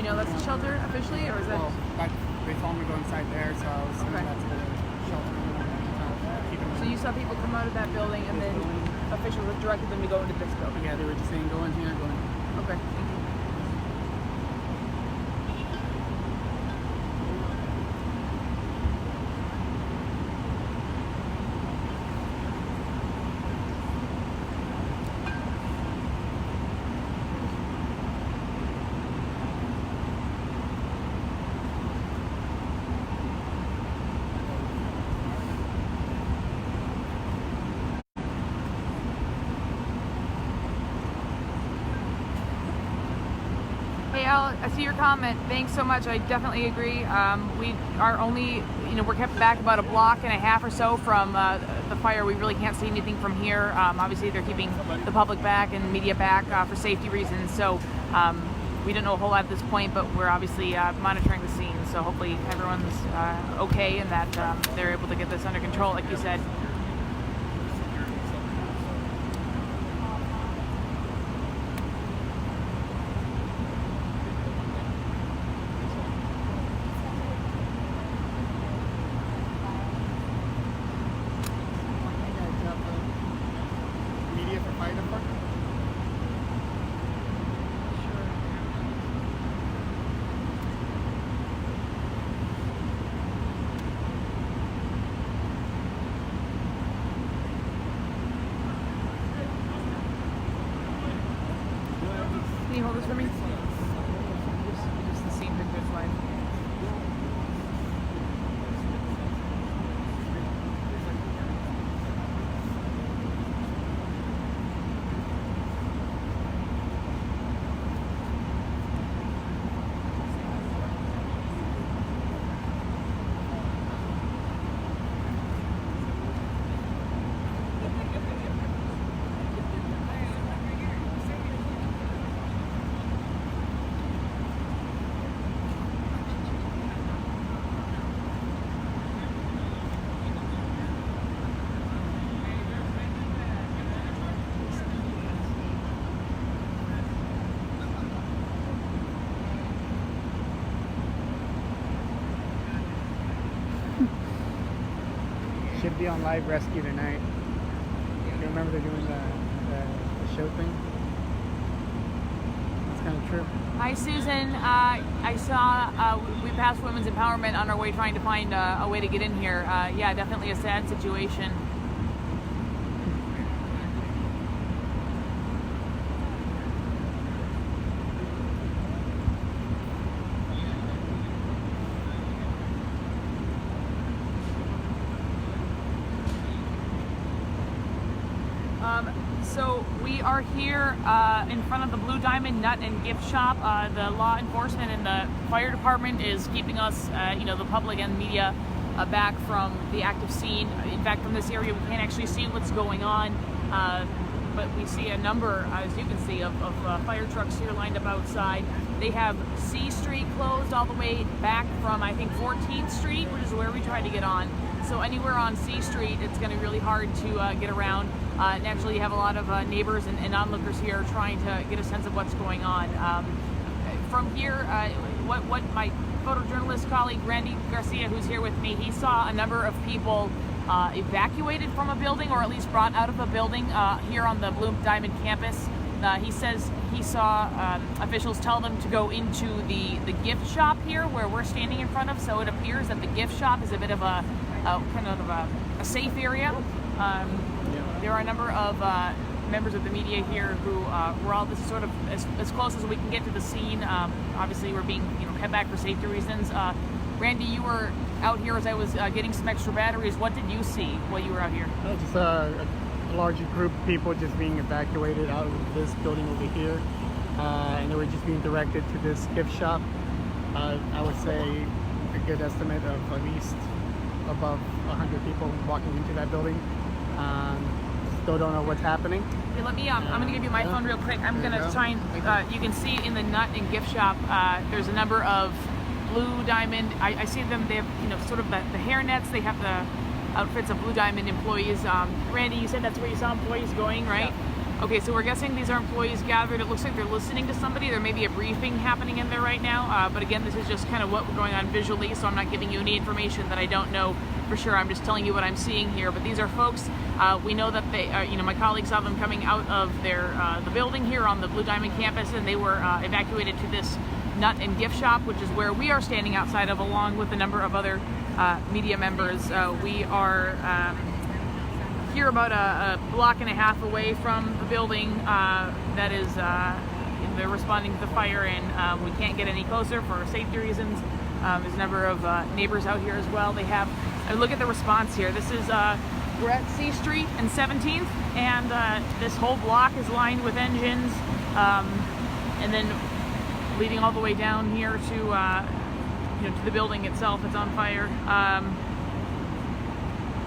you know that's the shelter officially, or is that? Well, they told me to go inside there, so I was assuming that's the shelter. So you saw people come out of that building, and then officials have directed them to go into this building. Yeah, they were just saying go in here, go in here. Okay, thank you. Hey Al, I see your comment. Thanks so much. I definitely agree. We are only, we're kept back about a block and a half or so from the fire. We really can't see anything from here. Obviously, they're keeping the public back and media back for safety reasons. So we don't know a whole lot at this point, but we're obviously monitoring the scene. So hopefully everyone's okay and that they're able to get this under control, like you said. Media for fire department? Can you hold this for me? Just the scene pictures line. Should be on live rescue tonight. You remember they're doing the show thing? That's kind of true. Hi Susan, I saw we passed Women's Empowerment on our way trying to find a way to get in here. Yeah, definitely a sad situation. So we are here in front of the Blue Diamond Nut and Gift Shop. The law enforcement and the fire department is keeping us, the public and media back from the active scene. In fact, from this area, we can't actually see what's going on, but we see a number, as you can see, of fire trucks here lined up outside. They have C Street closed all the way back from, I think, 14th Street, which is where we tried to get on. So anywhere on C Street, it's going to be really hard to get around. Naturally, you have a lot of neighbors and onlookers here trying to get a sense of what's going on. From here, what my photojournalist colleague, Randy Garcia, who's here with me, he saw a number of people evacuated from a building, or at least brought out of a building here on the Blue Diamond campus. He says he saw officials tell them to go into the gift shop here where we're standing in front of, so it appears that the gift shop is a bit of a a safe area. There are a number of members of the media here who we're all just sort of as close as we can get to the scene. Obviously, we're being kept back for safety reasons. Randy, you were out here as I was getting some extra batteries. What did you see while you were out here? Just a larger group of people just being evacuated out of this building over here, and they were just being directed to this gift shop. I would say a good estimate of at least above 100 people walking into that building. Still don't know what's happening. Hey, let me. I'm going to give you my phone real quick. I'm going to try and. You can see in the nut and gift shop. There's a number of Blue Diamond. I see them. They have sort of the hairnets. They have the outfits of Blue Diamond employees. Randy, you said that's where you saw employees going, right? Okay, so we're guessing these are employees gathered. It looks like they're listening to somebody. There may be a briefing happening in there right now. But again, this is just kind of what we're going on visually, so I'm not giving you any information that I don't know for sure. I'm just telling you what I'm seeing here. But these are folks. We know that they, my colleagues saw them coming out of the building here on the Blue Diamond campus, and they were evacuated to this nut and gift shop, which is where we are standing outside of, along with a number of other media members. We are here about a block and a half away from the building that is they're responding to the fire, and we can't get any closer for safety reasons. There's a number of neighbors out here as well. They have, look at the response here. This is we're at C Street and 17th, and this whole block is lined with engines, and then leading all the way down here to to the building itself. It's on fire.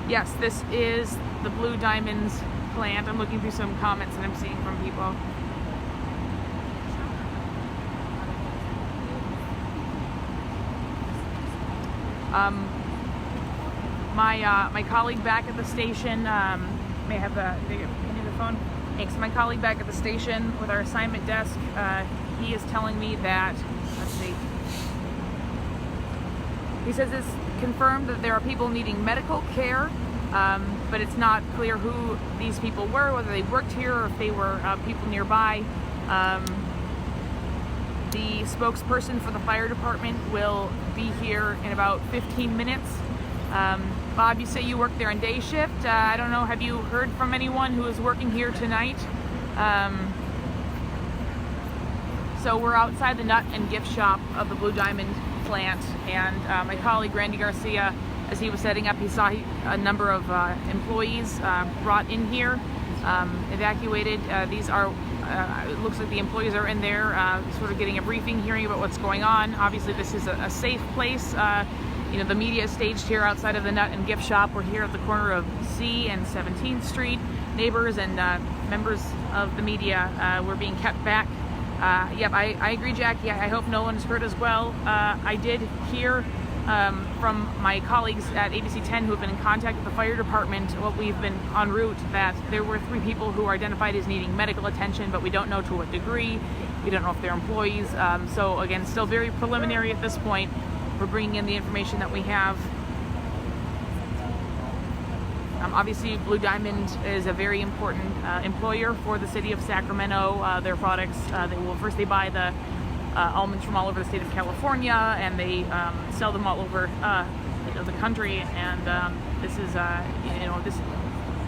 Yes, this is the Blue Diamonds plant. I'm looking through some comments that I'm seeing from people. My colleague back at the station may I have the phone. Thanks. My colleague back at the station with our assignment desk. He is telling me that, let's see. He says it's confirmed that there are people needing medical care, but it's not clear who these people were, whether they worked here or if they were people nearby. The spokesperson for the fire department will be here in about 15 minutes. Bob, you say you work there on day shift. I don't know, have you heard from anyone who is working here tonight? So we're outside the nut and gift shop of the Blue Diamond plant, and my colleague Randy Garcia, as he was setting up, he saw a number of employees brought in here, evacuated. These are, it looks like the employees are in there sort of getting a briefing, hearing about what's going on. Obviously this is a safe place. The media is staged here outside of the nut and gift shop. We're here at the corner of C and 17th Street. Neighbors and members of the media were being kept back. Yep, I agree, Jackie. I hope no one's hurt as well. I did hear from my colleagues at ABC 10 who have been in contact with the fire department while we've been en route that there were 3 people who were identified as needing medical attention, but we don't know to what degree. We don't know if they're employees. So again, still very preliminary at this point. We're bringing in the information that we have. Obviously, Blue Diamond is a very important employer for the city of Sacramento. Their products, they buy the almonds from all over the state of California, and they sell them all over the country. And this is this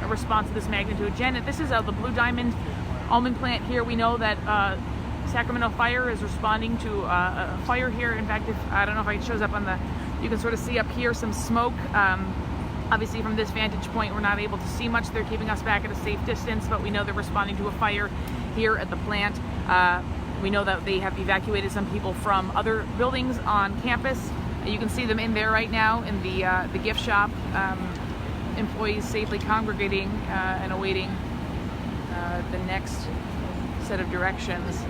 a response to this magnitude. Janet, this is the Blue Diamond almond plant here. We know that Sacramento Fire is responding to a fire here. In fact, I don't know if it shows up on you can sort of see up here some smoke. Obviously from this vantage point we're not able to see much. They're keeping us back at a safe distance, but we know they're responding to a fire here at the plant. We know that they have evacuated some people from other buildings on campus. You can see them in there right now in the gift shop. Employees safely congregating and awaiting the next set of directions.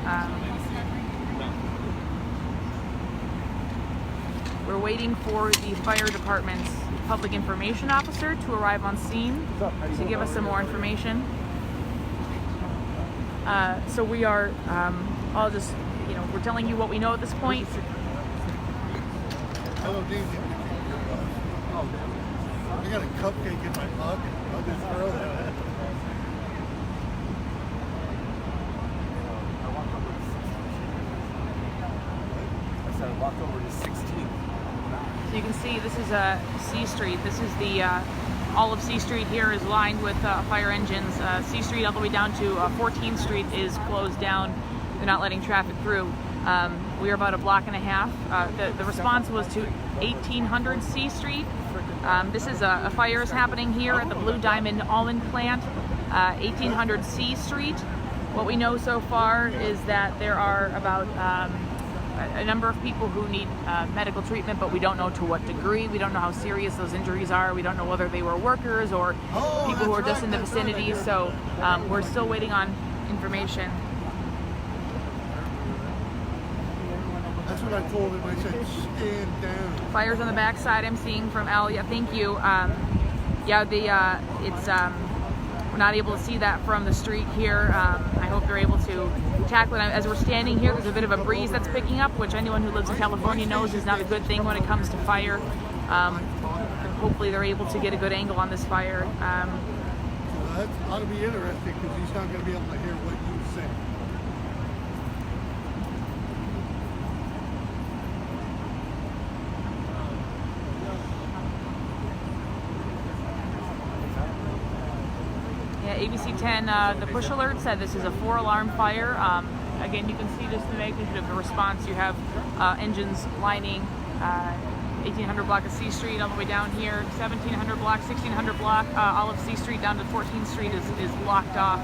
We're waiting for the fire department's public information officer to arrive on scene to give us some more information. So we are all just, we're telling you what we know at this point. Hello, Dean. I got a cupcake in my pocket. I'll just throw that. I said I walked over to 16th. So you can see this is C Street. This is all of C Street here is lined with fire engines. C Street all the way down to 14th Street is closed down. They're not letting traffic through. We are about a block and a half. The response was to 1800 C Street. This is a fire is happening here at the Blue Diamond almond plant, 1800 C Street. What we know so far is that there are about a number of people who need medical treatment, but we don't know to what degree. We don't know how serious those injuries are. We don't know whether they were workers or people who are just in the vicinity. So we're still waiting on information. That's what I told him. I said, stand down. Fires on the backside I'm seeing from Al. Yeah, thank you. Yeah, it's we're not able to see that from the street here. I hope they're able to tackle it. As we're standing here, there's a bit of a breeze that's picking up, which anyone who lives in California knows is not a good thing when it comes to fire. Hopefully they're able to get a good angle on this fire. That ought to be interesting because he's not going to be able to hear what you say. Yeah, ABC 10, the push alert said this is a 4-alarm fire. Again, you can see just the magnitude of the response. You have engines lining 1800 block of C Street all the way down here, 1700 block, 1600 block, all of C Street down to 14th Street is locked off.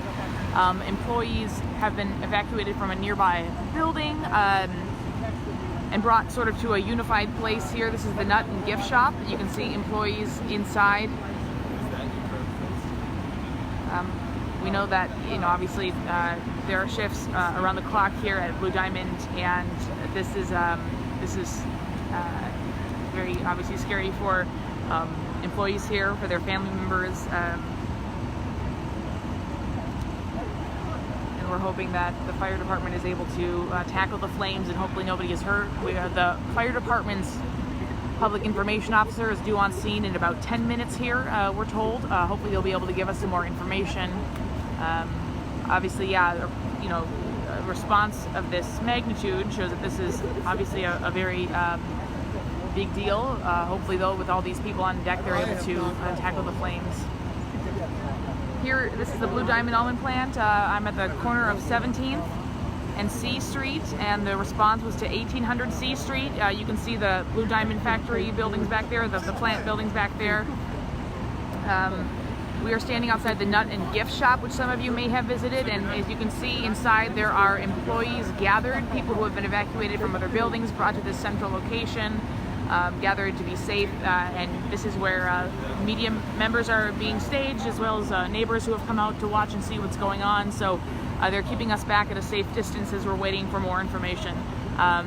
Employees have been evacuated from a nearby building and brought sort of to a unified place here. This is the nut and gift shop. You can see employees inside. We know that, obviously there are shifts around the clock here at Blue Diamond, and this is very obviously scary for employees here, for their family members, and we're hoping that the fire department is able to tackle the flames and hopefully nobody is hurt. The fire department's public information officer is due on scene in about 10 minutes here, we're told. Hopefully they'll be able to give us some more information. Obviously, yeah, a response of this magnitude shows that this is obviously a very big deal. Hopefully, though, with all these people on deck, they're able to tackle the flames. Here, this is the Blue Diamond Almond plant. I'm at the corner of 17th and C Street, and the response was to 1800 C Street. You can see the Blue Diamond factory buildings back there, the plant buildings back there. We are standing outside the Nut and Gift Shop, which some of you may have visited, and as you can see inside there are employees gathered, people who have been evacuated from other buildings, brought to this central location, gathered to be safe, and this is where media members are being staged, as well as neighbors who have come out to watch and see what's going on. So they're keeping us back at a safe distance as we're waiting for more information. I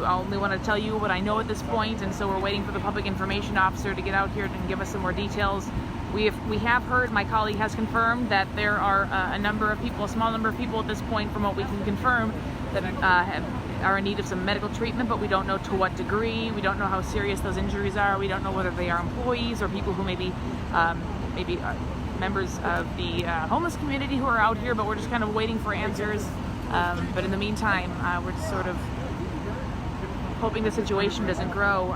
only want to tell you what I know at this point, and so we're waiting for the public information officer to get out here and give us some more details. We have heard, my colleague has confirmed, that there are a small number of people at this point, from what we can confirm, that are in need of some medical treatment, but we don't know to what degree. We don't know how serious those injuries are. We don't know whether they are employees or people who maybe members of the homeless community who are out here, but we're just kind of waiting for answers. But in the meantime, we're just sort of hoping the situation doesn't grow.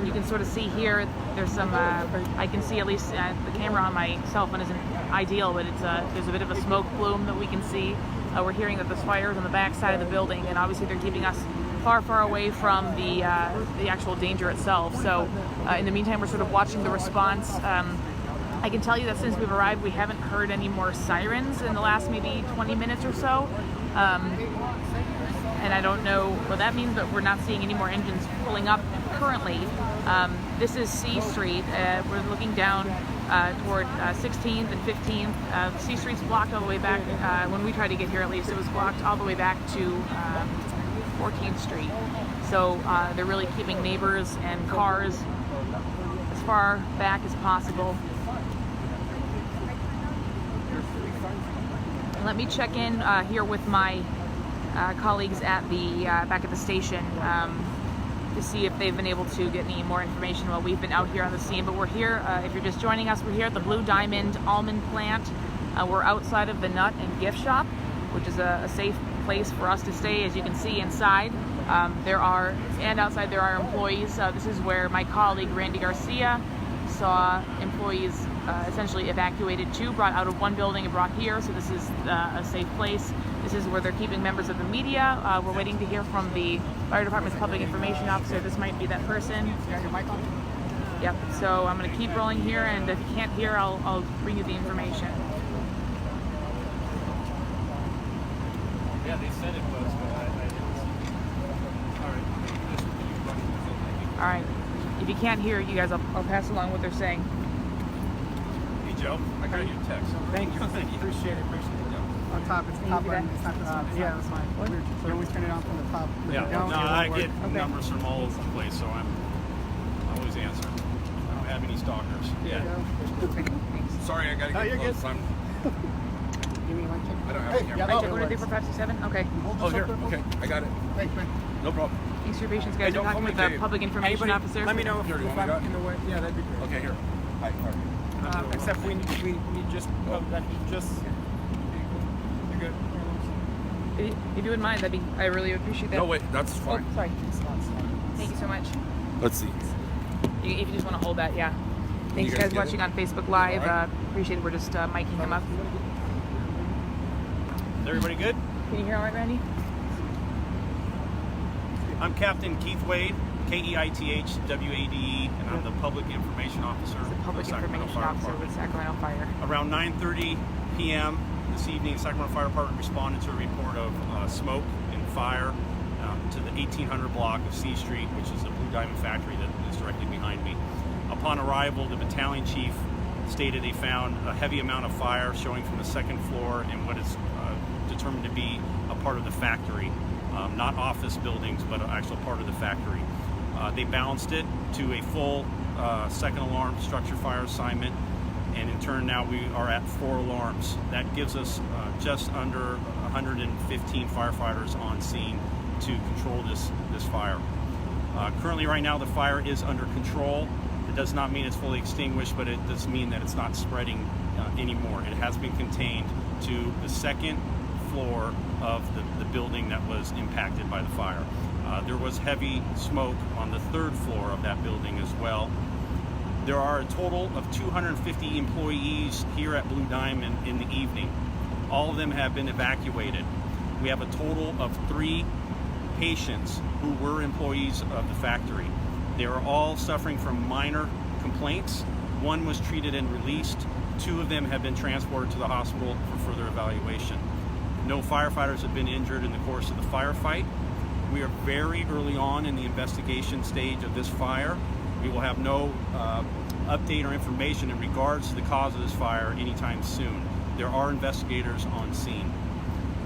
You can sort of see here, there's some, I can see, at least the camera on my cell phone isn't ideal, but there's a bit of a smoke plume that we can see. We're hearing that there's fires on the back side of the building, and obviously they're keeping us far, far away from the actual danger itself. So in the meantime, we're sort of watching the response. I can tell you that since we've arrived, we haven't heard any more sirens in the last maybe 20 minutes or so. And I don't know what that means, but we're not seeing any more engines pulling up currently. This is C Street. We're looking down toward 16th and 15th. C Street's blocked all the way back. When we tried to get here, at least, it was blocked all the way back to 14th Street. So they're really keeping neighbors and cars as far back as possible. Let me check in here with my colleagues at the back at the station to see if they've been able to get any more information while we've been out here on the scene. But we're here, if you're just joining us, we're here at the Blue Diamond Almond plant. We're outside of the Nut and Gift Shop, which is a safe place for us to stay. As you can see inside, outside there are employees. This is where my colleague Randy Garcia saw employees essentially evacuated too, brought out of one building and brought here. So this is a safe place. This is where they're keeping members of the media. We're waiting to hear from the fire department's public information officer. This might be that person. You got your mic on? Yep. So I'm going to keep rolling here, and if you can't hear, I'll bring you the information. Yeah, they said it was, but I didn't see it. All right. If you can't hear, you guys, I'll pass along what they're saying. Hey, Joe, I got your text. Thank you. Thank you. Appreciate it. On top, it's the top button. It's not the yeah, that's fine. So you always turn it on from the top. Yeah, no, I get numbers from all over the place, so I'm always answering. I don't have any stalkers. Yeah. sorry, I gotta No, get you're close. good. Give me my check. I don't have Hey, a camera. yeah, Can I check no, one, 2, 3, 4, 5, 6, 7? Okay. Hold this Oh, up here. there for Okay, me. I got it. Thanks, man. No problem. Thanks for your patience, Hey, guys. don't We're call talking me with the Dave. public information officer. Let me know if, Here, you if want me I'm to- in the way. Yeah, that'd be great. Okay, here. Hi. All right. Except we need just just. You're good. If you wouldn't mind, I really appreciate that. No, wait, that's Oh, fine. sorry. Thank you so much. Let's see. If you just want to hold that, yeah. Thanks, You guys guys, get watching it? on Facebook Live. All right. Appreciate it. We're just miking him up. Is everybody good? Can you hear all right, Randy? I'm Captain Keith Wade, Keithwade, and I'm the Public Information Officer The Public of Sacramento Information Fire Officer with Department. Sacramento Fire. Around 9:30 p.m. this evening, Sacramento Fire Department responded to a report of smoke and fire to the 1800 block of C Street, which is the Blue Diamond factory that is directly behind me. Upon arrival, the battalion chief stated they found a heavy amount of fire showing from the second floor in what is determined to be a part of the factory, not office buildings, but an actual part of the factory. They balanced it to a full second alarm structure fire assignment, and in turn now we are at 4 alarms. That gives us just under 115 firefighters on scene to control this fire. Currently right now the fire is under control. It does not mean it's fully extinguished, but it does mean that it's not spreading anymore. It has been contained to the second floor of the building that was impacted by the fire. There was heavy smoke on the 3rd floor of that building as well. There are a total of 250 employees here at Blue Diamond in the evening. All of them have been evacuated. We have a total of 3 patients who were employees of the factory. They are all suffering from minor complaints. 1 was treated and released. 2 of them have been transported to the hospital for further evaluation. No firefighters have been injured in the course of the firefight. We are very early on in the investigation stage of this fire. We will have no update or information in regards to the cause of this fire anytime soon. There are investigators on scene.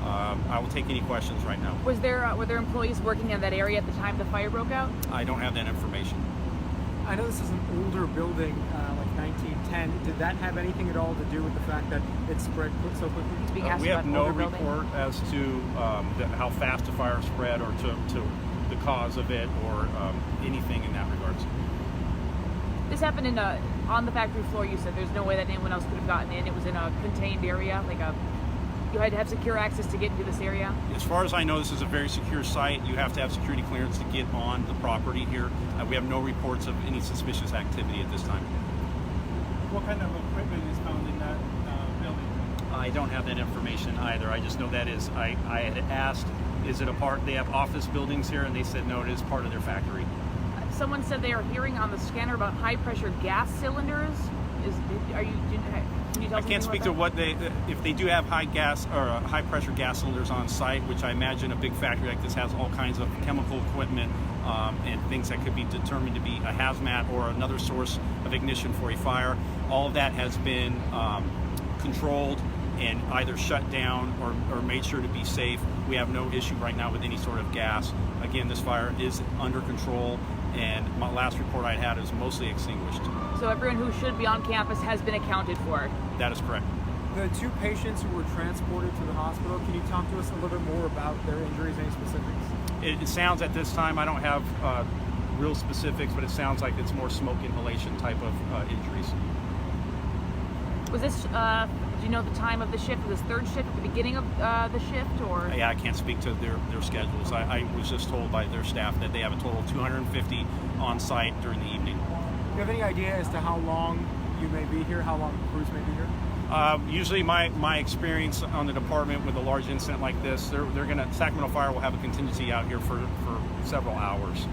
I will take any questions right now. Were there employees working in that area at the time the fire broke out? I don't have that information. I know this is an older building, like 1910. Did that have anything at all to do with the fact that it spread so quickly? Being asked We have about no older building? report as to how fast the fire spread or to the cause of it or anything in that regards. This happened on the factory floor. You said there's no way that anyone else could have gotten in. It was in a contained area, you had to have secure access to get into this area. As far as I know, this is a very secure site. You have to have security clearance to get on the property here. We have no reports of any suspicious activity at this time. What kind of equipment is found in that building? I don't have that information either. I just know that is, I had asked, is it a part, they have office buildings here, and they said no, it is part of their factory. Someone said they are hearing on the scanner about high pressure gas cylinders. Can you tell I us can't speak to what if they do have high pressure gas cylinders on site, which I imagine a big factory like this has all kinds of chemical equipment and things that could be determined to be a hazmat or another source of ignition for a fire. All of that has been controlled and either shut down or made sure to be safe. We have no issue right now with any sort of gas. Again, this fire is under control, and my last report I had is mostly extinguished. So everyone who should be on campus has been accounted for. That is correct. The 2 patients who were transported to the hospital, can you talk to us a little bit more about their injuries, any specifics? It sounds at this time, I don't have real specifics, but it sounds like it's more smoke inhalation type of injuries. Was this, do you know the time of the shift? Was this 3rd shift at the beginning of the shift, or? Yeah, I can't speak to their schedules. I was just told by their staff that they have a total of 250 on site during the evening. Do you have any idea as to how long you may be here, how long crews may be here? Usually my experience on the department with a large incident like this, Sacramento Fire will have a contingency out here for several hours,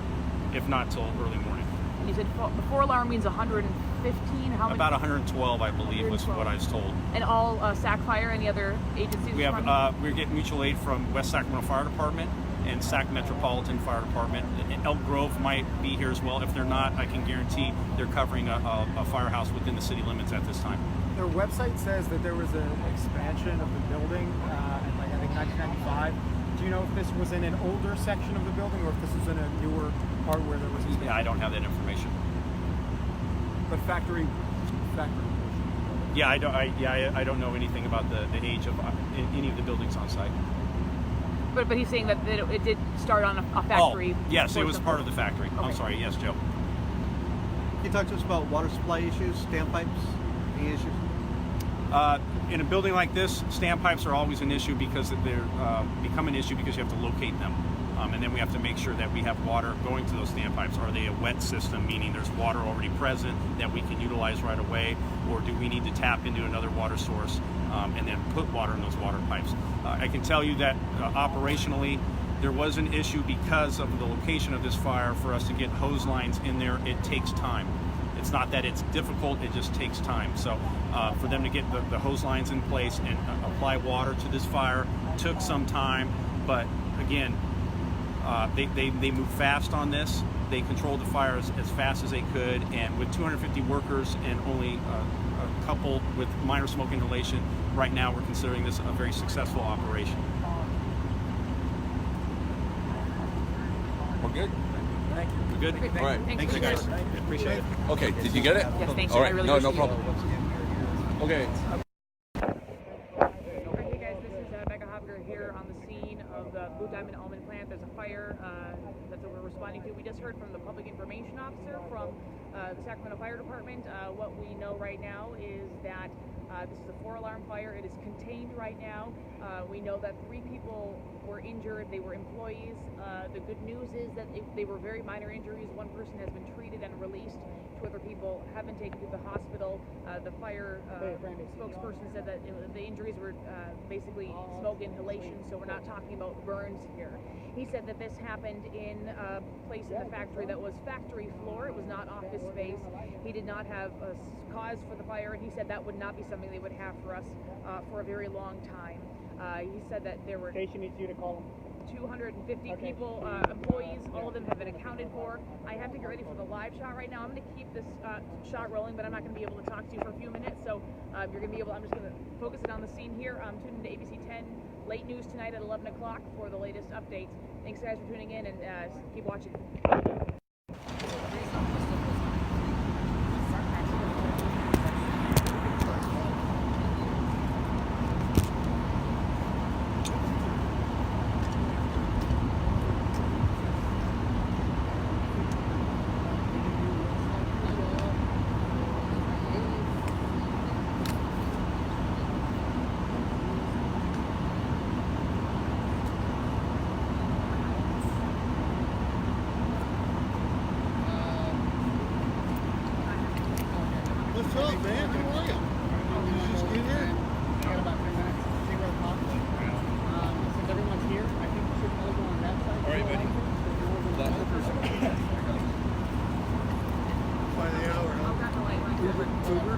if not till early morning. And you said the 4 alarm means 115? How many? About 112, I believe, was 112. what I was told. And all Sac Fire, any other agencies? We have responding? we're getting mutual aid from West Sacramento Fire Department and Sac Metropolitan Fire Department. Elk Grove might be here as well. If they're not, I can guarantee they're covering a firehouse within the city limits at this time. Their website says that there was an expansion of the building in I think 1995. Do you know if this was in an older section of the building or if this was in a newer part where there was expansion? Yeah, I don't have that information. But factory. Yeah, I don't know anything about the age of any of the buildings on site. But he's saying that it did start on a factory. Oh, yes, it was something. part of the factory. Okay. I'm sorry. Yes, Joe. Can you talk to us about water supply issues, standpipes, any issues? In a building like this, standpipes are always an issue because they're become an issue because you have to locate them. And then we have to make sure that we have water going to those standpipes. Are they a wet system, meaning there's water already present that we can utilize right away, or do we need to tap into another water source and then put water in those water pipes? I can tell you that operationally, there was an issue because of the location of this fire. For us to get hose lines in there, it takes time. It's not that it's difficult, it just takes time. So for them to get the hose lines in place and apply water to this fire took some time, but again, they moved fast on this. They controlled the fire as fast as they could, and with 250 workers and only a couple with minor smoke inhalation, right now we're considering this a very successful operation. We're good? Thank you. We're good? Okay, All right. Thanks, Thank you guys. Appreciate it. Okay, did you get it? Yes, thanks. All I right, really no appreciate problem. Okay. Hey guys, this is Becca Hopker here on the scene of the Blue Diamond Almond plant. There's a fire that we're responding to. We just heard from the public information officer from the Sacramento Fire Department. What we know right now is that this is a 4-alarm fire. It is contained right now. We know that 3 people were injured. They were employees. The good news is that they were very minor injuries. 1 person has been treated and released. 2 other people have been taken to the hospital. The fire spokesperson said that the injuries were basically smoke inhalation, so we're not talking about burns here. He said that this happened in a place in the factory that was factory floor. It was not office space. He did not have a cause for the fire, and he said that would not be something they would have for us for a very long time. He said that there were Station needs you to call them. 250 people, employees, all of them have been accounted for. I have to get ready for the live shot right now. I'm going to keep this shot rolling, but I'm not going to be able to talk to you for a few minutes. So you're going to be able, I'm just going to focus it on the scene here. Tune into ABC 10 late news tonight at 11 o'clock for the latest updates. Thanks guys for tuning in, and keep watching. What's up, man? How are you? Did you just get here? I got about 3 minutes to see where the cops are. Since everyone's here, I think we should probably go on that side. All right, buddy. By the hour, huh? Uber hooker?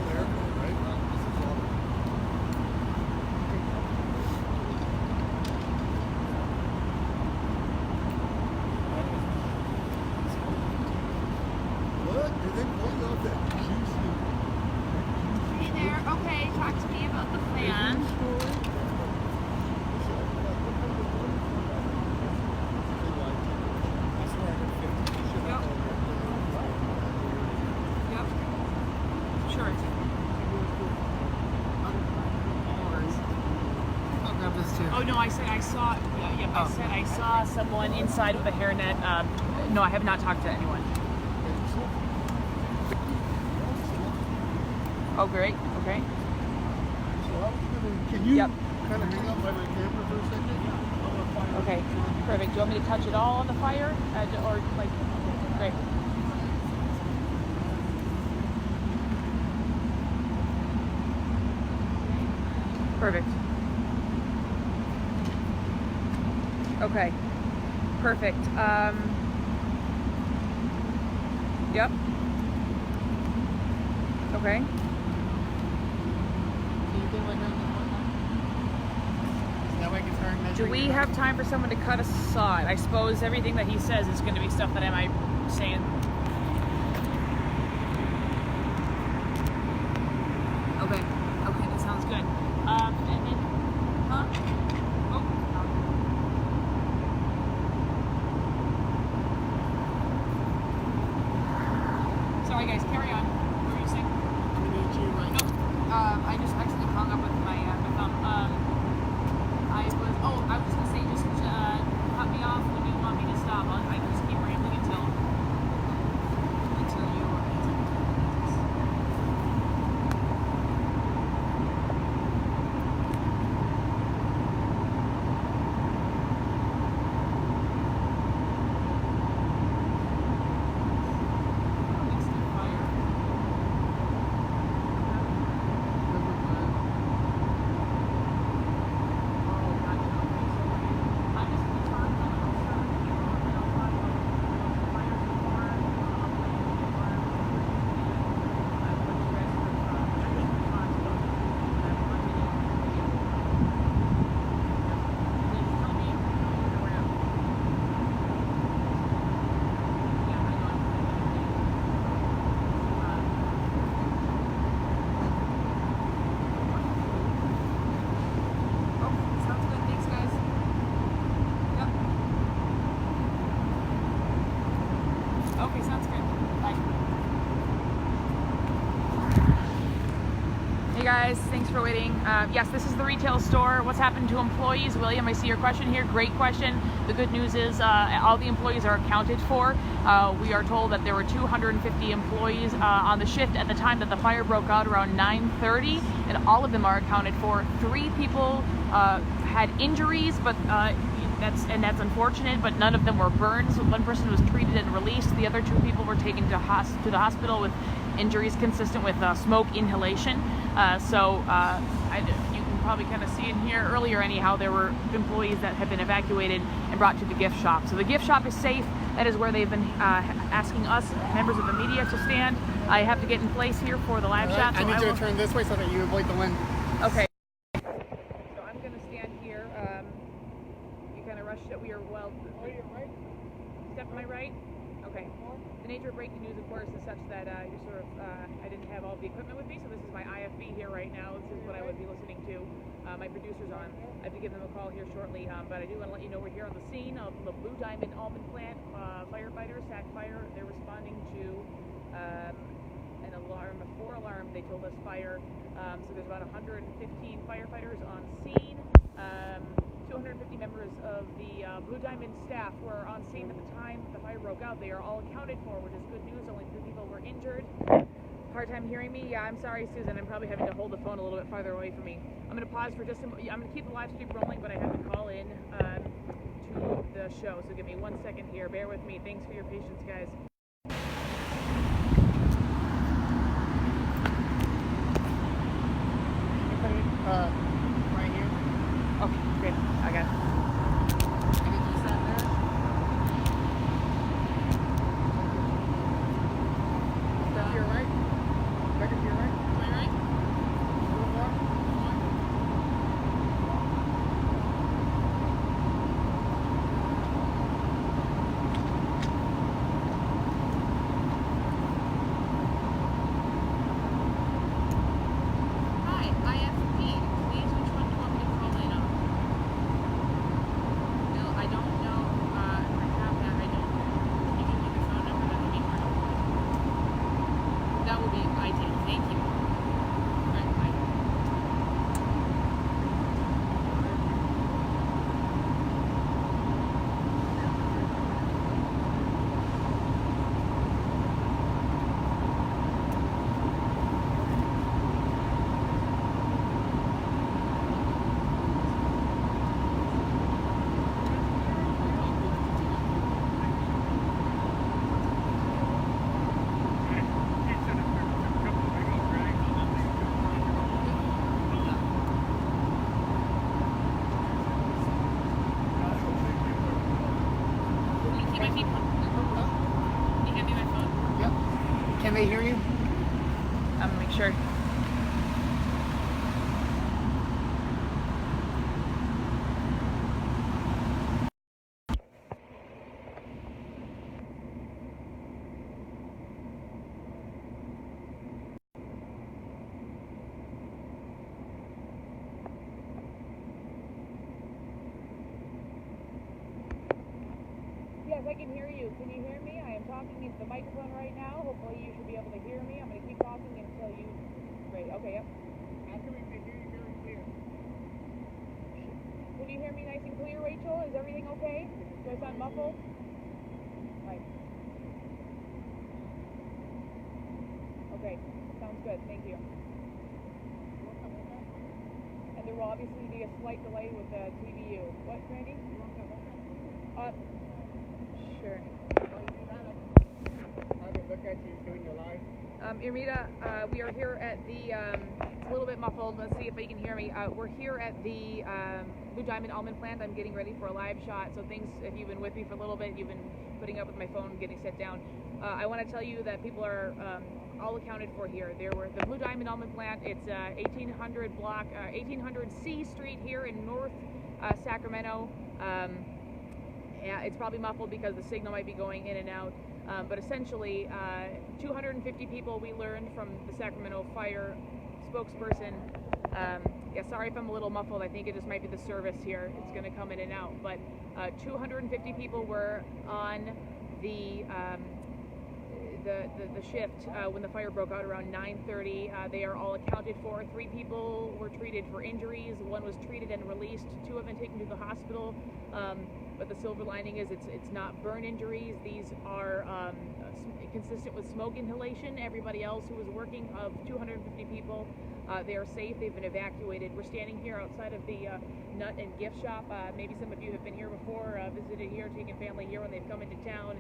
There, right? What? Did they pull out that juicy? Hey there. Okay, talk to me about the plan. Yep. Sure. I'll grab this too. Oh no, I said I saw. Yeah, I said I saw someone inside with a hairnet. No, I have not talked to anyone. Oh, great. Okay. Can you Yep. kind of hang out by my camera for a second? Okay. Perfect. Do you want me to touch it all on the fire, or like? Great. Perfect. Okay. Perfect. Yep. Okay. That way I can turn. Do we have time for someone to cut a sod? I suppose everything that he says is going to be stuff that I might say. Okay. Okay, that sounds good. Huh? Oh. Bye guys, carry on. What were you saying? I'm gonna need you right now. I just actually hung up with my thumb. I was just gonna say, just cut me off when you want me to stop. I can just keep rambling until you. Okay, sounds good. Bye. Hey guys, thanks for waiting. Yes, this is the retail store. What's happened to employees? William, I see your question here. Great question. The good news is all the employees are accounted for. We are told that there were 250 employees on the shift at the time that the fire broke out around 9:30, and all of them are accounted for. 3 people had injuries, but that's unfortunate, but none of them were burns. One person was treated and released. The other 2 people were taken to the hospital with injuries consistent with smoke inhalation. You can probably kind of see in here earlier anyhow, there were employees that have been evacuated and brought to the gift shop. So the gift shop is safe. That is where they've been asking us, members of the media, to stand. I have to get in place here for the live shot. I need you to turn this way so that you avoid the wind. Okay. So I'm going to stand here. You kind of rushed it. We are well. Oh, you're right. Step to my right? Okay. The nature of breaking news, of course, is such that you're sort of, I didn't have all the equipment with me, so this is my IFB here right now. This is what I would be listening to. My producer's on. I have to give them a call here shortly, but I do want to let you know we're here on the scene of the Blue Diamond Almond plant. Firefighters, SAC Fire, they're responding to an alarm, a 4 alarm, they told us, fire. So there's about 115 firefighters on scene. 250 members of the Blue Diamond staff were on scene at the time the fire broke out. They are all accounted for, which is good news. Only 3 people were injured. Hard time hearing me? Yeah, I'm sorry, Susan. I'm probably having to hold the phone a little bit farther away from me. I'm going to pause for just a moment. I'm going to keep the live stream rolling, but I have to call in to the show. So give me 1 second here. Bear with me. Thanks for your patience, guys. Right here. Okay, great. I got it. And then you stand there. Back to your right. Back to your right. My right? A little more. Hi, IFP. Please, which one do you want me to call in on? No, I don't know if I have that. I don't. Can you give me the phone number? That would be great. That would be ideal. Thank you. All right, bye. Can you keep my feet? Can you hand me my phone? Yep. Can they hear you? I'm gonna make sure. Yes, I can hear you. Can you hear me? I am talking. talking into the microphone right now. Hopefully you should be able to hear me. I'm going to keep talking until you... Great, okay, yep. How can we hear you very clear? Can you hear me nice and clear, Rachel? Is everything okay? Do I sound muffled? Right. Okay, sounds good. Thank you. And there will obviously be a slight delay with the TVU. What, Randy? Sure. I can look at you doing your live. Irmita, we are here at the, it's a little bit muffled, let's see if you can hear me. We're here at the Blue Diamond Almond plant. I'm getting ready for a live shot, so things, if you've been with me for a little bit, you've been putting up with my phone getting set down. I want to tell you that people are all accounted for here. There were the Blue Diamond Almond plant, it's 1800 block, 1800 C Street here in North Sacramento. Yeah, it's probably muffled because the signal might be going in and out. But essentially, 250 people we learned from the Sacramento Fire spokesperson. Yeah, sorry if I'm a little muffled. I think it just might be the service here. It's going to come in and out. But 250 people were on the shift when the fire broke out around 9:30. They are all accounted for. 3 people were treated for injuries. 1 was treated and released. 2 have been taken to the hospital. But the silver lining is it's not burn injuries. These are consistent with smoke inhalation. Everybody else who was working, of 250 people, they are safe. They've been evacuated. We're standing here outside of the nut and gift shop. Maybe some of you have been here before, visited here, taken family here when they've come into town.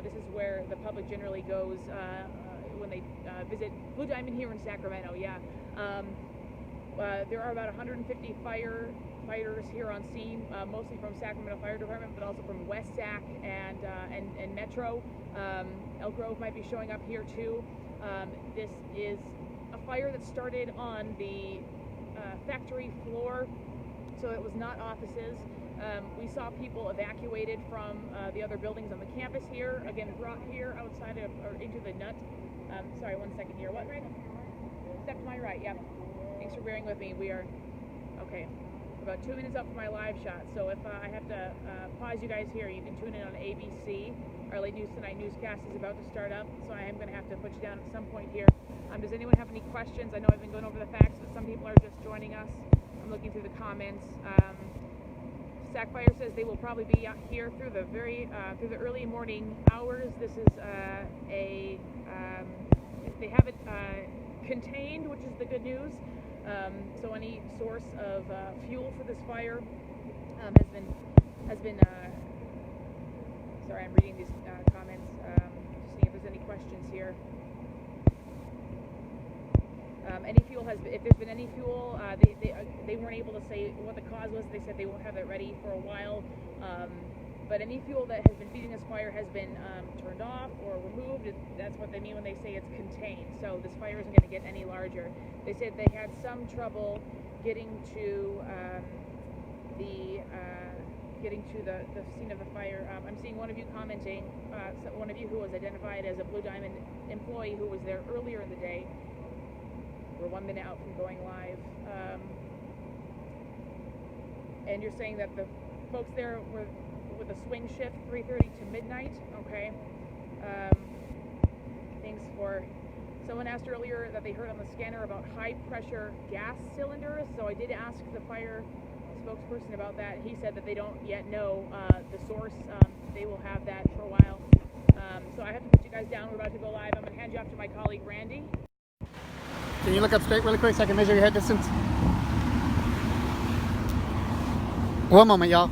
This is where the public generally goes when they visit Blue Diamond here in Sacramento. Yeah. There are about 150 firefighters here on scene, mostly from Sacramento Fire Department, but also from West Sac and Metro. Elk Grove might be showing up here too. This is a fire that started on the factory floor, so it was not offices. We saw people evacuated from the other buildings on the campus here, again brought here outside of, or into the nut. Sorry, 1 second here. What, right? Step to my right, yeah. Thanks for bearing with me. We are, okay, about 2 minutes up for my live shot, so if I have to pause you guys here, you can tune in on ABC. Our Late News Tonight newscast is about to start up, so I am going to have to put you down at some point here. Does anyone have any questions? I know I've been going over the facts, but some people are just joining us. I'm looking through the comments. Sac Fire says they will probably be out here through the early morning hours. This is they have it contained, which is the good news. So any source of fuel for this fire has been sorry, I'm reading these comments, just seeing if there's any questions here. Any fuel if there's been any fuel, they weren't able to say what the cause was. They said they won't have it ready for a while. But any fuel that has been feeding this fire has been turned off or removed. That's what they mean when they say it's contained. So this fire isn't going to get any larger. They said they had some trouble getting to the scene of the fire. I'm seeing one of you commenting, one of you who was identified as a Blue Diamond employee who was there earlier in the day. We're 1 minute out from going live. And you're saying that the folks there were with a swing shift, 3:30 to midnight. Okay. Thanks for... Someone asked earlier that they heard on the scanner about high pressure gas cylinders. So I did ask the fire spokesperson about that. He said that they don't yet know the source. They will have that for a while. So I have to put you guys down. We're about to go live. I'm going to hand you off to my colleague, Randy. Can you look up straight really quick so I can measure your head distance? 1 moment, y'all.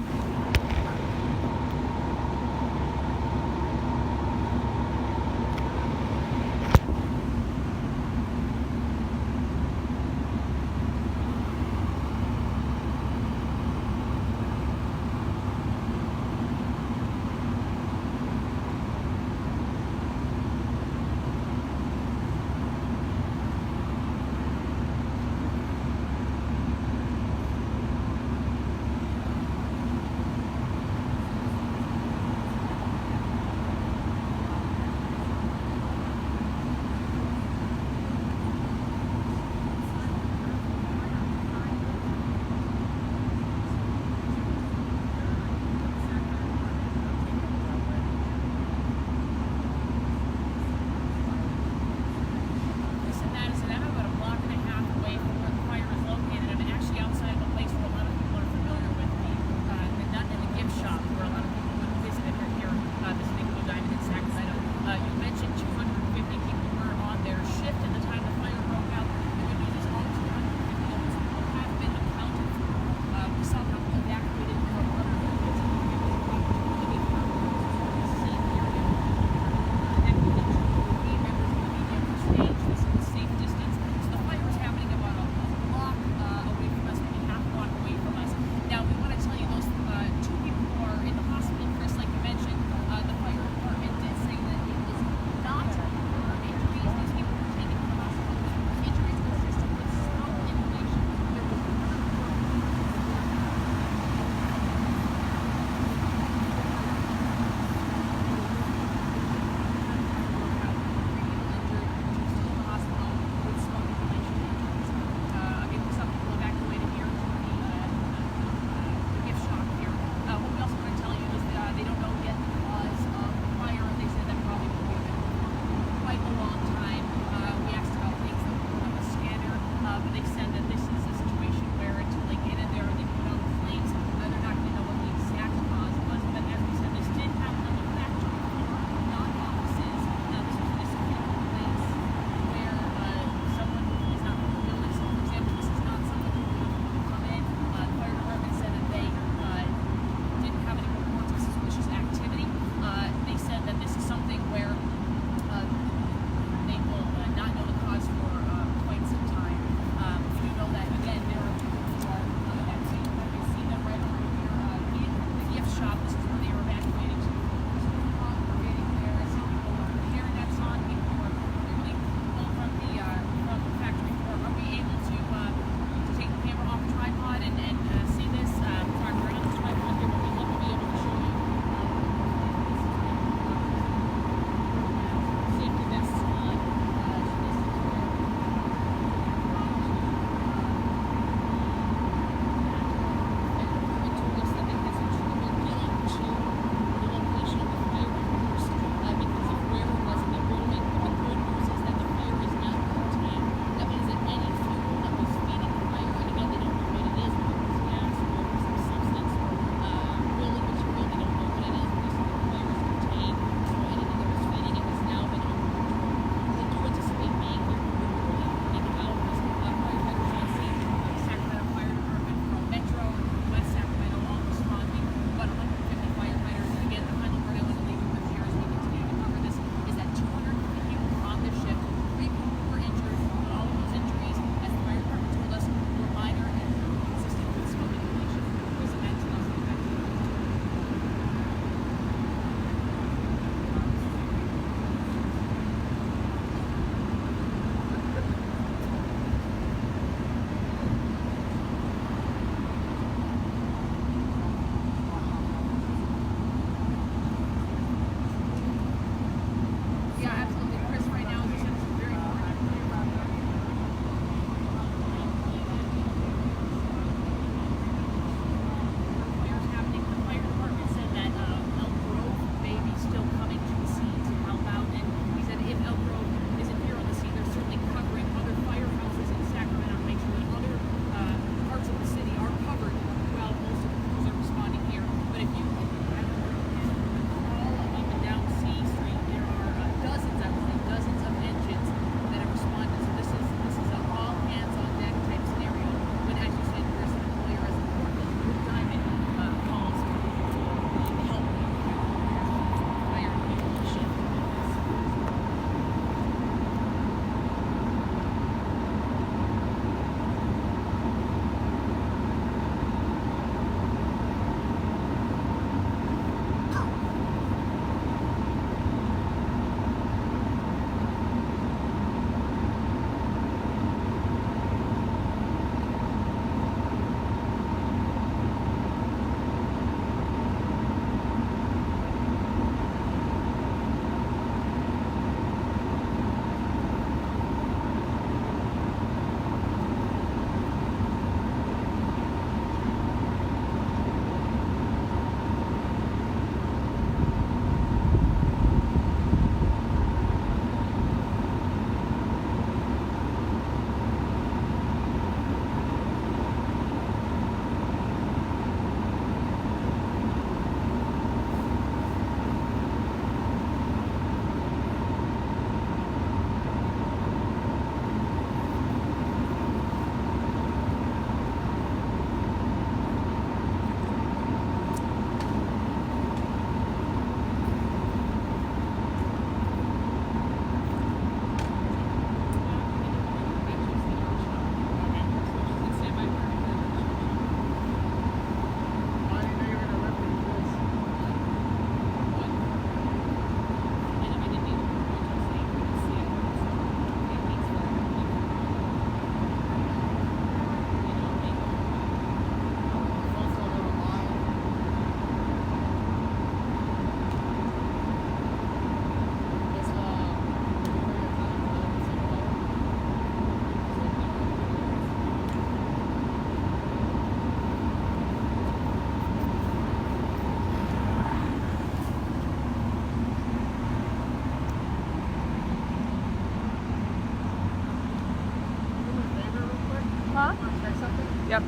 Yep.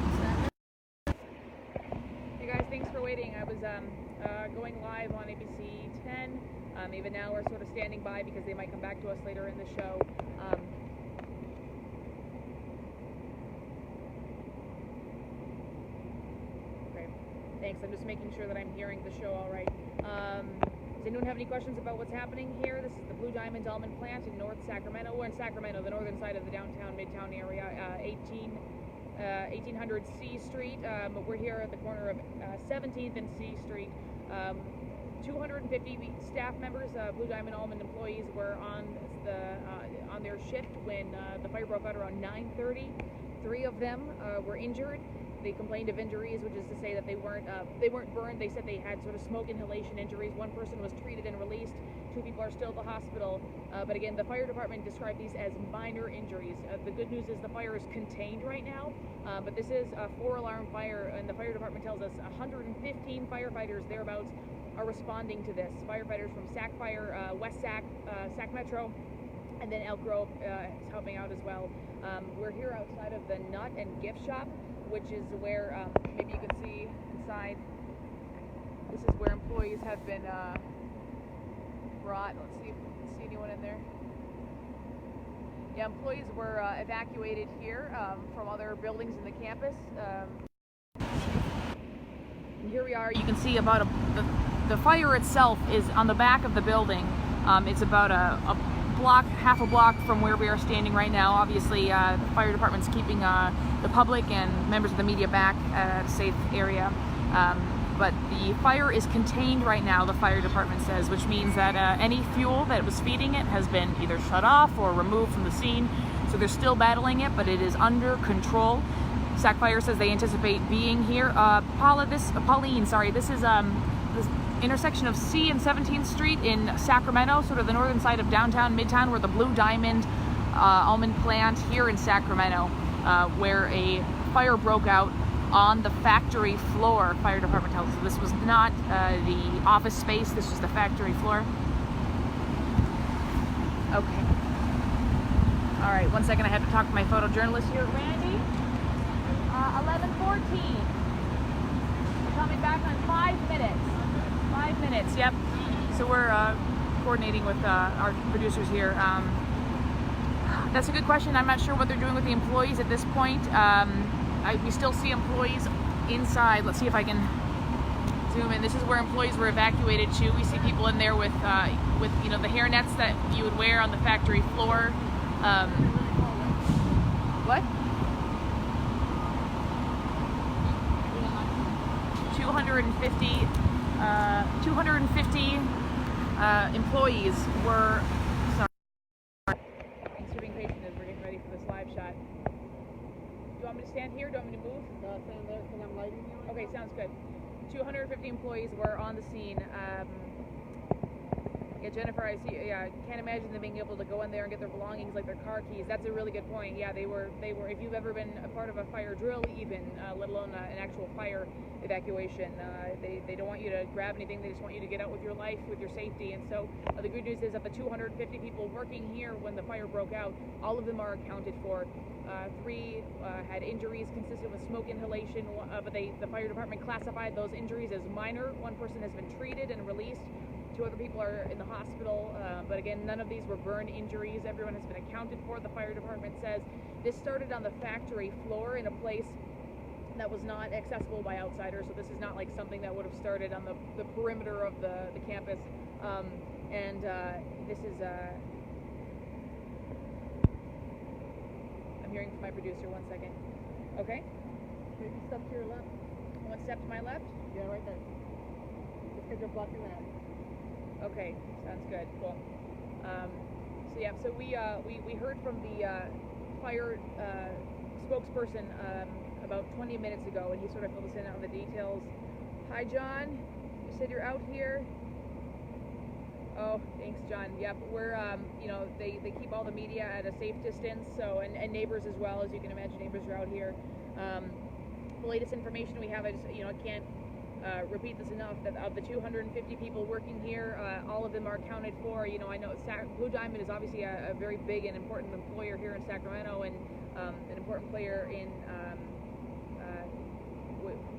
Hey guys, thanks for waiting. I was going live on ABC 10. Even now we're sort of standing by because they might come back to us later in the show. Okay, thanks. I'm just making sure that I'm hearing the show all right. Does anyone have any questions about what's happening here? This is the Blue Diamond Almond plant in North Sacramento. We're in Sacramento, the northern side of the downtown, midtown area, 1800 C Street. But we're here at the corner of 17th and C Street. 250 staff members, Blue Diamond Almond employees, were on their shift when the fire broke out around 9:30. 3 of them were injured. They complained of injuries, which is to say that they weren't burned. They said they had sort of smoke inhalation injuries. 1 person was treated and released. 2 people are still at the hospital. But again, the fire department described these as minor injuries. The good news is the fire is contained right now. But this is a 4-alarm fire, and the fire department tells us 115 firefighters thereabouts are responding to this. Firefighters from Sac Fire, West Sac, Sac Metro, and then Elk Grove is helping out as well. We're here outside of the Nut and Gift Shop, which is where, maybe you can see inside, this is where employees have been brought. Let's see if we can see anyone in there. Yeah, employees were evacuated here from other buildings in the campus. And here we are. You can see about the fire itself is on the back of the building. It's about a block, half a block from where we are standing right now. Obviously, the fire department's keeping the public and members of the media back at a safe area. But the fire is contained right now, the fire department says, which means that any fuel that was feeding it has been either shut off or removed from the scene. So they're still battling it, but it is under control. Sac Fire says they anticipate being here. Pauline, sorry, this is this intersection of C and 17th Street in Sacramento, sort of the northern side of downtown, midtown, where the Blue Diamond almond plant here in Sacramento, where a fire broke out on the factory floor. Fire department tells us this was not the office space, this was the factory floor. Okay. All right, 1 second, I have to talk to my photojournalist here. Randy, 11:14. You're coming back on 5 minutes. 5 minutes, yep. So we're coordinating with our producers here. That's a good question. I'm not sure what they're doing with the employees at this point. We still see employees inside. Let's see if I can zoom in. This is where employees were evacuated to. We see people in there with you know, the hair nets that you would wear on the factory floor. What? 250 employees were. Sorry. Thanks for being patient as we're getting ready for this live shot. Do you want me to stand here? Do you want me to move? Stand there, because I'm lighting you. Okay, sounds good. 250 employees were on the scene. Yeah, Jennifer, I see. Yeah, can't imagine them being able to go in there and get their belongings, like their car keys. That's a really good point. Yeah, they were. If you've ever been a part of a fire drill, even let alone an actual fire evacuation, they don't want you to grab anything. They just want you to get out with your life, with your safety. And so the good news is that the 250 people working here when the fire broke out, all of them are accounted for. 3 had injuries consistent with smoke inhalation, but the fire department classified those injuries as minor. 1 person has been treated and released. 2 other people are in the hospital, but again, none of these were burn injuries. Everyone has been accounted for, the fire department says. This started on the factory floor in a place that was not accessible by outsiders, so this is not like something that would have started on the perimeter of the campus. This is... I'm hearing from my producer, 1 second. Okay. Maybe step to your left. 1 step to my left? Yeah, right there. Just because you're blocking that. Okay, sounds good. Cool. So yeah, so we heard from the fire spokesperson about 20 minutes ago, and he sort of filled us in on the details. Hi, John. You said you're out here. Oh, thanks, John. Yep, we're you know, they keep all the media at a safe distance, so and neighbors as well, as you can imagine. Neighbors are out here. The latest information we have, I can't repeat this enough, that of the 250 people working here, all of them are accounted for. You know, I know Blue Diamond is obviously a very big and important employer here in Sacramento, and an important player in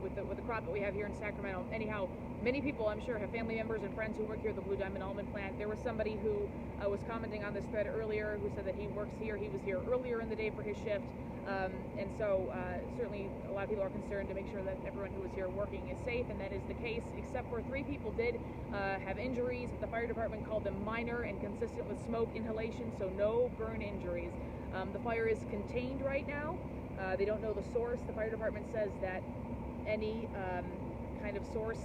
with the crop that we have here in Sacramento. Anyhow, many people, I'm sure, have family members and friends who work here at the Blue Diamond Almond plant. There was somebody who was commenting on this thread earlier who said that he works here. He was here earlier in the day for his shift. And so certainly a lot of people are concerned to make sure that everyone who is here working is safe, and that is the case, except for 3 people did have injuries. The fire department called them minor and consistent with smoke inhalation, so no burn injuries. The fire is contained right now. They don't know the source. The fire department says that any kind of source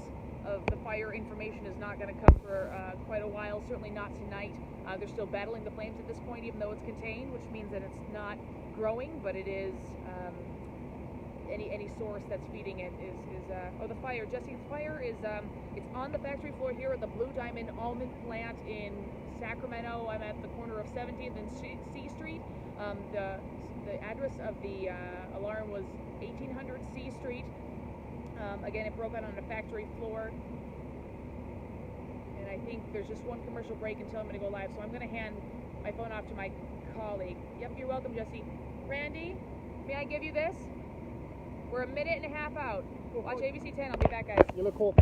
of the fire information is not going to come for quite a while, certainly not tonight. They're still battling the flames at this point, even though it's contained, which means that it's not growing, but it is any source that's feeding it is the fire. Jesse, the fire is it's on the factory floor here at the Blue Diamond Almond plant in Sacramento. I'm at the corner of 17th and C Street. The address of the alarm was 1800 C Street. Again, it broke out on the factory floor. And I think there's just one commercial break until I'm going to go live. So I'm going to hand my phone off to my colleague. Yep, you're welcome, Jesse. Randy, may I give you this? We're 1.5 minutes out. Watch ABC 10. I'll be back, guys. You look cool.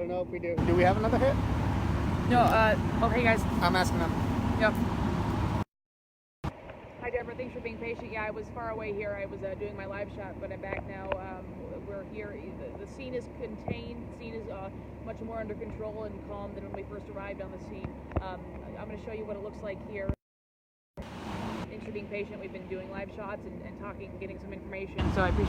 don't know if we do. Do we have another hit? No, okay guys. I'm asking them. Yep. Hi Deborah, thanks for being patient. Yeah, I was far away here. I was doing my live shot, but I'm back now. We're here. The scene is contained. The scene is much more under control and calm than when we first arrived on the scene. I'm going to show you what it looks like here. Thanks for being patient. We've been doing live shots and talking, getting some information. So I appreciate